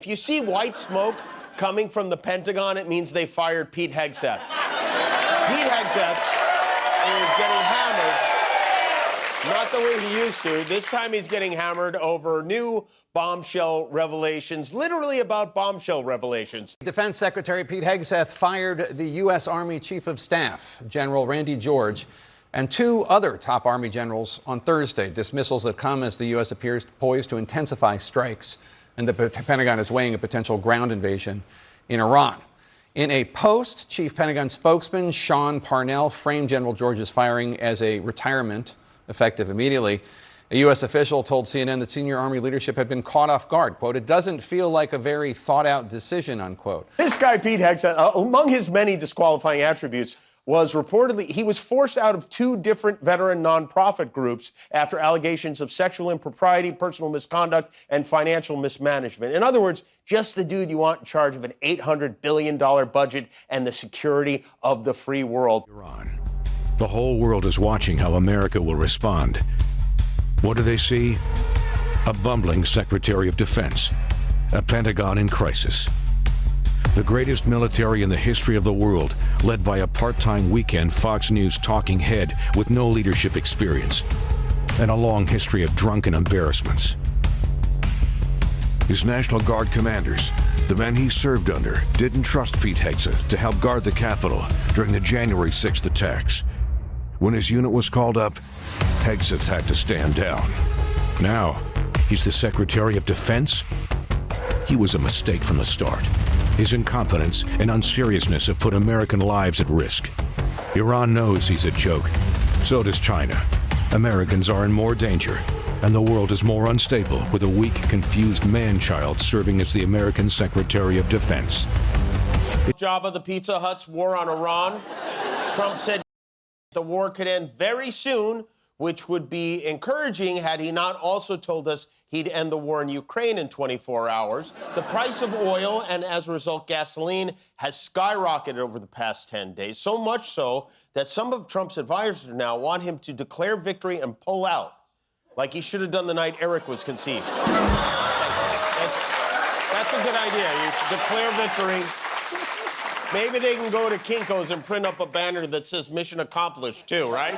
If you see white smoke coming from the Pentagon, it means they fired Pete Hegseth. Pete Hegseth is getting hammered, not the way he used to. This time he's getting hammered over new bombshell revelations, literally about bombshell revelations. Defense Secretary Pete Hegseth fired the U.S. Army Chief of Staff, General Randy George, and two other top Army generals on Thursday. Dismissals that come as the U.S. appears poised to intensify strikes, and the Pentagon is weighing a potential ground invasion in Iran. In a post, Chief Pentagon spokesman Sean Parnell framed General George's firing as a retirement, effective immediately. A U.S. official told CNN that senior Army leadership had been caught off guard. Quote, "It doesn't feel like a very thought-out decision," unquote. This guy, Pete Hegseth, among his many disqualifying attributes, was reportedly, he was forced out of two different veteran nonprofit groups after allegations of sexual impropriety, personal misconduct, and financial mismanagement. In other words, just the dude you want in charge of an $800 billion budget and the security of the free world. Iran. The whole world is watching how America will respond. What do they see? A bumbling Secretary of Defense, a Pentagon in crisis, the greatest military in the history of the world, led by a part-time weekend Fox News talking head with no leadership experience, and a long history of drunken embarrassments. His National Guard commanders, the men he served under, didn't trust Pete Hegseth to help guard the Capitol during the January 6th attacks. When his unit was called up, Hegseth had to stand down. Now, he's the Secretary of Defense? He was a mistake from the start. His incompetence and unseriousness have put American lives at risk. Iran knows he's a joke. So does China. Americans are in more danger, and the world is more unstable with a weak, confused man-child serving as the American Secretary of Defense. Jabba the Pizza Hut's war on Iran. Trump said the war could end very soon, which would be encouraging had he not also told us he'd end the war in Ukraine in 24 hours. The price of oil and, as a result, gasoline has skyrocketed over the past 10 days, so much so that some of Trump's advisors now want him to declare victory and pull out, like he should have done the night Eric was conceived. That's a good idea. You should declare victory. Maybe they can go to Kinko's and print up a banner that says mission accomplished, too, right?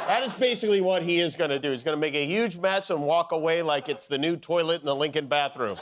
That is basically what he is going to do. He's going to make a huge mess and walk away like it's the new toilet in the Lincoln bathroom.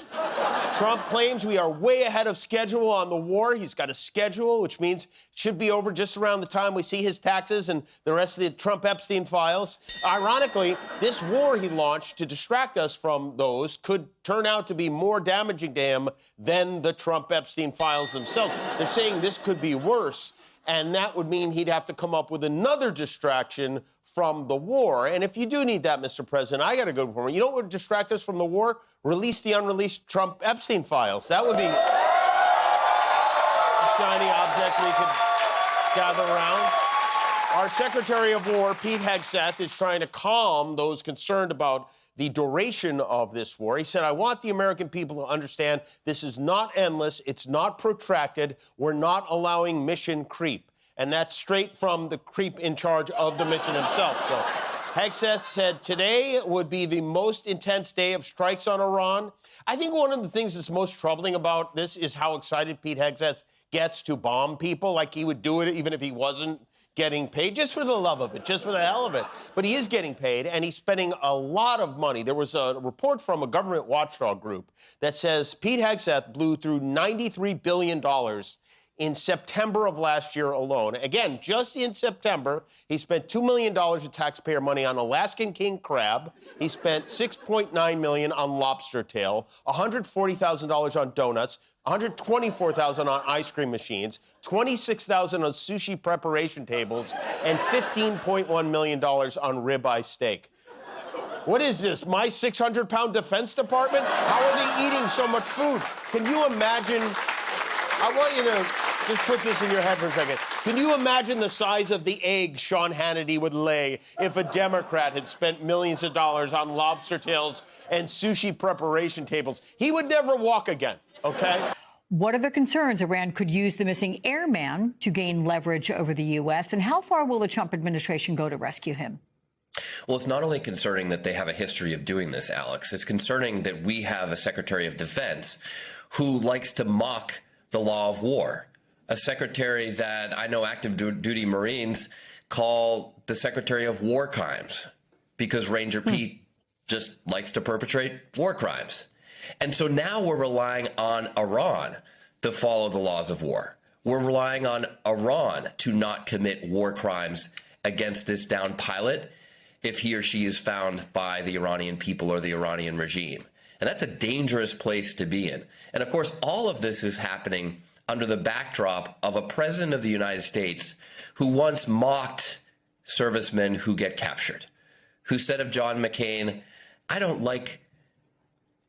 Trump claims we are way ahead of schedule on the war. He's got a schedule, which means it should be over just around the time we see his taxes and the rest of the Trump-Epstein files. Ironically, this war he launched to distract us from those could turn out to be more damaging to him than the Trump-Epstein files themselves. They're saying this could be worse, and that would mean he'd have to come up with another distraction from the war. And if you do need that, Mr. President, I got a good one. You know what would distract us from the war? Release the unreleased Trump-Epstein files. That would be a shiny object we could gather around. Our Secretary of War, Pete Hegseth, is trying to calm those concerned about the duration of this war. He said, "I want the American people to understand this is not endless. It's not protracted. We're not allowing mission creep." And that's straight from the creep in charge of the mission himself. So Hegseth said today would be the most intense day of strikes on Iran. I think one of the things that's most troubling about this is how excited Pete Hegseth gets to bomb people. Like he would do it even if he wasn't getting paid, just for the love of it, just for the hell of it. But he is getting paid, and he's spending a lot of money. There was a report from a government watchdog group that says Pete Hegseth blew through $93 billion in September of last year alone. Again, just in September, he spent $2 million of taxpayer money on Alaskan king crab. He spent $6.9 million on lobster tail, $140,000 on donuts, $124,000 on ice cream machines, $26,000 on sushi preparation tables, and $15.1 million on ribeye steak. What is this, my 600-pound Defense Department? How are they eating so much food? Can you imagine? I want you to just put this in your head for a second. Can you imagine the size of the egg Sean Hannity would lay if a Democrat had spent millions of dollars on lobster tails and sushi preparation tables? He would never walk again, okay? What other concerns Iran could use the missing airman to gain leverage over the U.S., and how far will the Trump administration go to rescue him? Well, it's not only concerning that they have a history of doing this, Alex. It's concerning that we have a Secretary of Defense who likes to mock the law of war, a secretary that I know active duty Marines call the Secretary of War Crimes because Ranger Pete just likes to perpetrate war crimes. And so now we're relying on Iran to follow the laws of war. We're relying on Iran to not commit war crimes against this downed pilot if he or she is found by the Iranian people or the Iranian regime. And that's a dangerous place to be in. And of course, all of this is happening under the backdrop of a president of the United States who once mocked servicemen who get captured, who said of John McCain, I don't like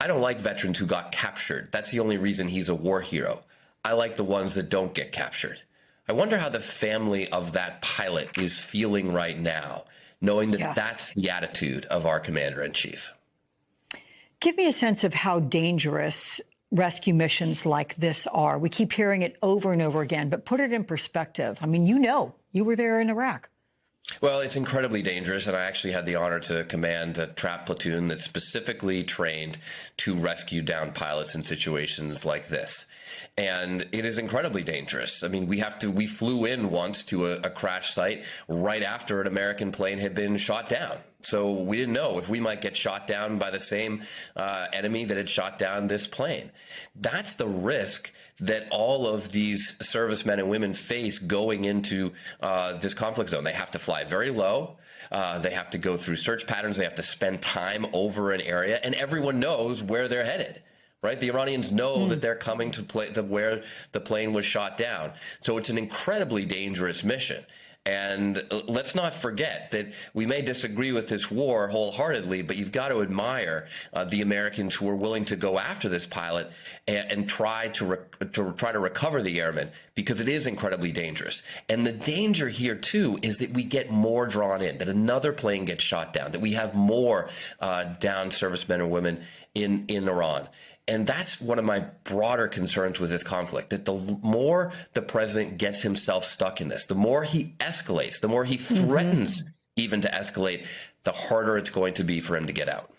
veterans who got captured. That's the only reason he's a war hero. I like the ones that don't get captured. I wonder how the family of that pilot is feeling right now, knowing that that's the attitude of our commander-in-chief. Give me a sense of how dangerous rescue missions like this are. We keep hearing it over and over again, but put it in perspective. I mean, you were there in Iraq. Well, it's incredibly dangerous, and I actually had the honor to command a trap platoon that's specifically trained to rescue downed pilots in situations like this. And it is incredibly dangerous. I mean, we flew in once to a crash site right after an American plane had been shot down. So we didn't know if we might get shot down by the same enemy that had shot down this plane. That's the risk that all of these servicemen and women face going into this conflict zone. They have to fly very low. They have to go through search patterns. They have to spend time over an area, and everyone knows where they're headed. Right? The Iranians know that they're coming to where the plane was shot down. So it's an incredibly dangerous mission. And let's not forget that we may disagree with this war wholeheartedly, but you've got to admire the Americans who are willing to go after this pilot and try to recover the airman, because it is incredibly dangerous. And the danger here, too, is that we get more drawn in, that another plane gets shot down, that we have more downed servicemen and women in Iran. And that's one of my broader concerns with this conflict, that the more the president gets himself stuck in this, the more he escalates, the more he threatens even to escalate, the harder it's going to be for him to get out.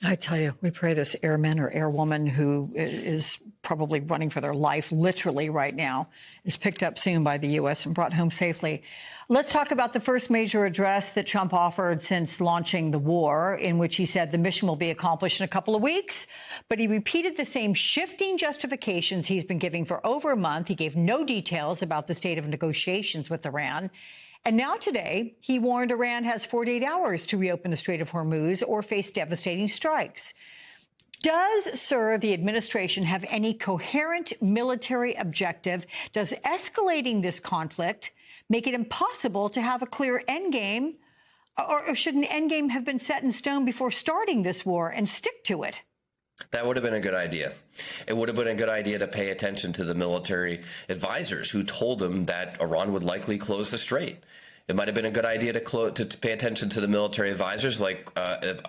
I tell you, we pray this airman or airwoman who is probably running for their life literally right now is picked up soon by the U.S. and brought home safely. Let's talk about the first major address that Trump offered since launching the war, in which he said the mission will be accomplished in a couple of weeks. But he repeated the same shifting justifications he's been giving for over a month. He gave no details about the state of negotiations with Iran. And now today, he warned Iran has 48 hours to reopen the Strait of Hormuz or face devastating strikes. Does, sir, the administration have any coherent military objective? Does escalating this conflict make it impossible to have a clear endgame? Or should an endgame have been set in stone before starting this war and stick to it? That would have been a good idea. It would have been a good idea to pay attention to the military advisors who told them that Iran would likely close the strait. It might have been a good idea to pay attention to the military advisors, like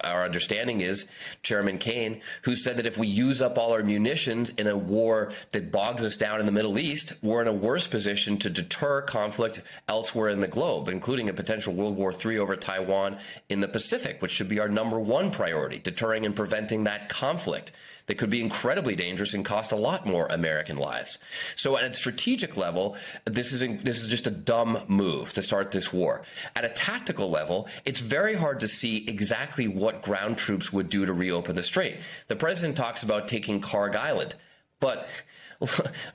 our understanding is Chairman Kane, who said that if we use up all our munitions in a war that bogs us down in the Middle East, we're in a worse position to deter conflict elsewhere in the globe, including a potential World War III over Taiwan in the Pacific, which should be our #1 priority, deterring and preventing that conflict that could be incredibly dangerous and cost a lot more American lives. So at a strategic level, this is just a dumb move to start this war. At a tactical level, it's very hard to see exactly what ground troops would do to reopen the strait. The president talks about taking Kharg Island, but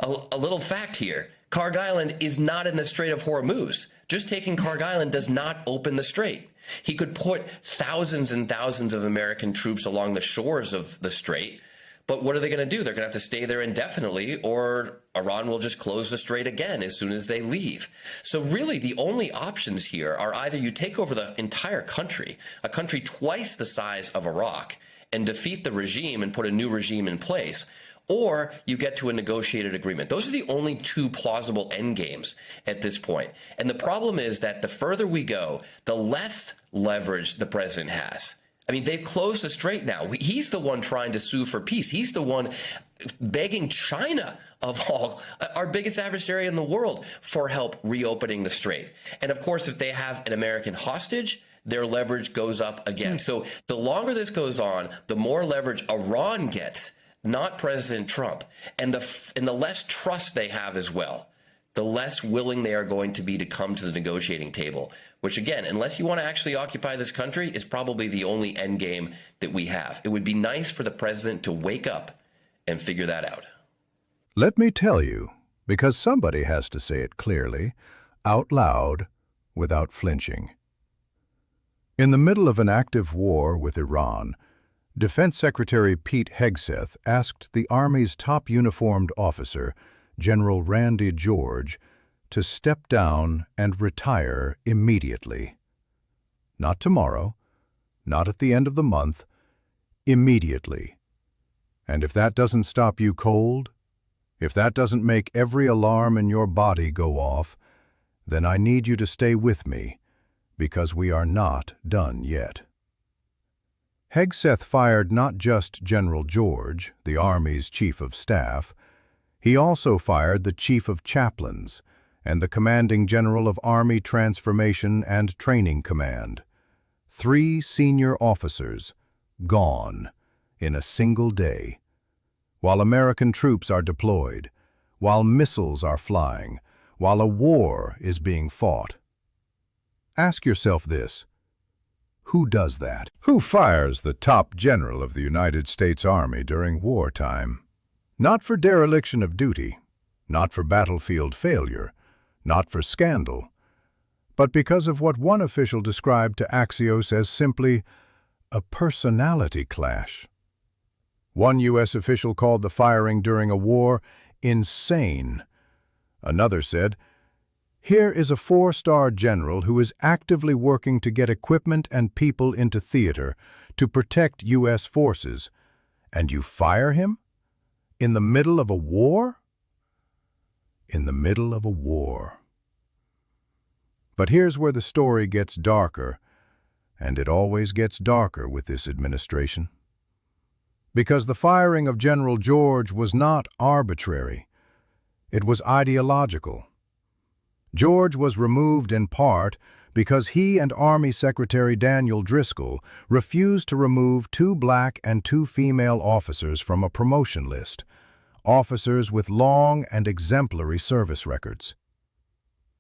a little fact here, Kharg Island is not in the Strait of Hormuz. Just taking Kharg Island does not open the strait. He could put thousands and thousands of American troops along the shores of the strait. But what are they going to do? They're going to have to stay there indefinitely, or Iran will just close the strait again as soon as they leave. So really, the only options here are either you take over the entire country, a country twice the size of Iraq, and defeat the regime and put a new regime in place, or you get to a negotiated agreement. Those are the only two plausible endgames at this point. And the problem is that the further we go, the less leverage the president has. I mean, they've closed the strait now. He's the one trying to sue for peace. He's the one begging China, of all, our biggest adversary in the world, for help reopening the strait. And of course, if they have an American hostage, their leverage goes up again. So the longer this goes on, the more leverage Iran gets, not President Trump, and the less trust they have as well, the less willing they are going to be to come to the negotiating table, which again, unless you want to actually occupy this country, is probably the only end game that we have. It would be nice for the president to wake up and figure that out. Let me tell you, because somebody has to say it clearly, out loud, without flinching. In the middle of an active war with Iran, Defense Secretary Pete Hegseth asked the Army's top uniformed officer, General Randy George, to step down and retire immediately. Not tomorrow, not at the end of the month, immediately. And if that doesn't stop you cold, if that doesn't make every alarm in your body go off, then I need you to stay with me, because we are not done yet. Hegseth fired not just General George, the Army's Chief of Staff, he also fired the Chief of Chaplains and the Commanding General of Army Transformation and Training Command. 3 senior officers gone in a single day, while American troops are deployed, while missiles are flying, while a war is being fought. Ask yourself this: who does that? Who fires the top general of the United States Army during wartime? Not for dereliction of duty, not for battlefield failure, not for scandal, but because of what one official described to Axios as simply a personality clash. One U.S. official called the firing during a war insane. Another said, "Here is a 4-star general who is actively working to get equipment and people into theater to protect U.S. forces, and you fire him? In the middle of a war?" In the middle of a war. But here's where the story gets darker, and it always gets darker with this administration. Because the firing of General George was not arbitrary, it was ideological. George was removed in part because he and Army Secretary Daniel Driscoll refused to remove 2 black and 2 female officers from a promotion list, officers with long and exemplary service records.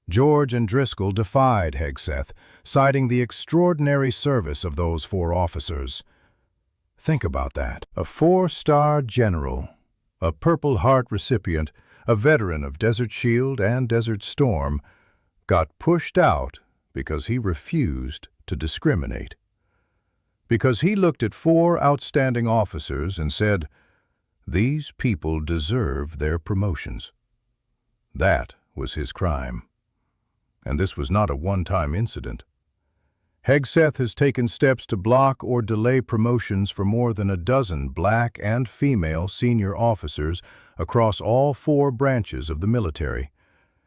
George and Driscoll defied Hegseth, citing the extraordinary service of those 4 officers. Think about that. A 4-star general, a Purple Heart recipient, a veteran of Desert Shield and Desert Storm, got pushed out because he refused to discriminate. Because he looked at 4 outstanding officers and said, "These people deserve their promotions." That was his crime. And this was not a one-time incident. Hegseth has taken steps to block or delay promotions for more than a dozen black and female senior officers across all 4 branches of the military,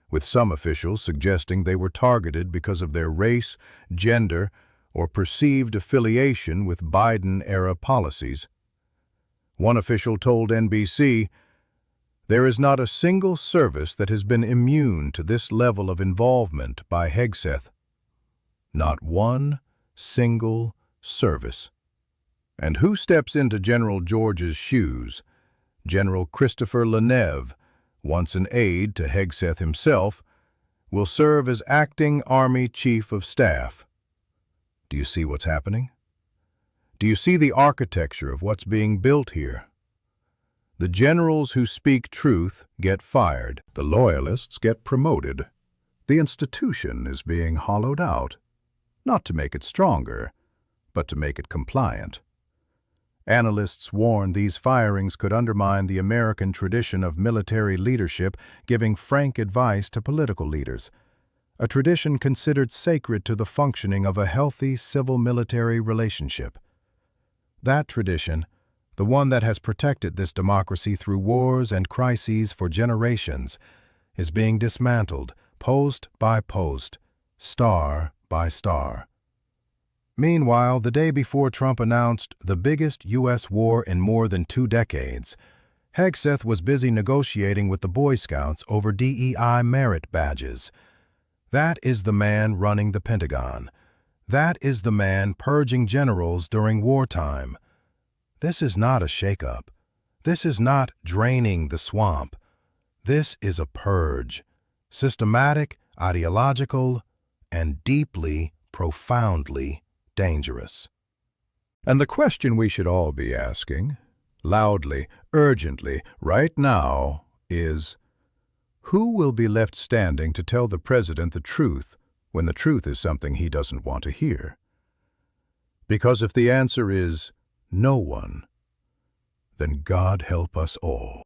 with some officials suggesting they were targeted because of their race, gender, or perceived affiliation with Biden-era policies. One official told NBC, "There is not a single service that has been immune to this level of involvement by Hegseth. Not one single service." And who steps into General George's shoes? General Christopher Leneve, once an aide to Hegseth himself, will serve as acting Army Chief of Staff. Do you see what's happening? Do you see the architecture of what's being built here? The generals who speak truth get fired. The loyalists get promoted. The institution is being hollowed out, not to make it stronger, but to make it compliant. Analysts warn these firings could undermine the American tradition of military leadership giving frank advice to political leaders, a tradition considered sacred to the functioning of a healthy civil-military relationship. That tradition, the one that has protected this democracy through wars and crises for generations, is being dismantled post by post, star by star. Meanwhile, the day before Trump announced the biggest U.S. war in more than 2 decades, Hegseth was busy negotiating with the Boy Scouts over DEI merit badges. That is the man running the Pentagon, That is the man purging generals during wartime. This is not a shakeup. This is not draining the swamp. This is a purge, systematic, ideological, and deeply, profoundly dangerous. And the question we should all be asking, loudly, urgently, right now, is, who will be left standing to tell the president the truth when the truth is something he doesn't want to hear? Because if the answer is no one, then God help us all.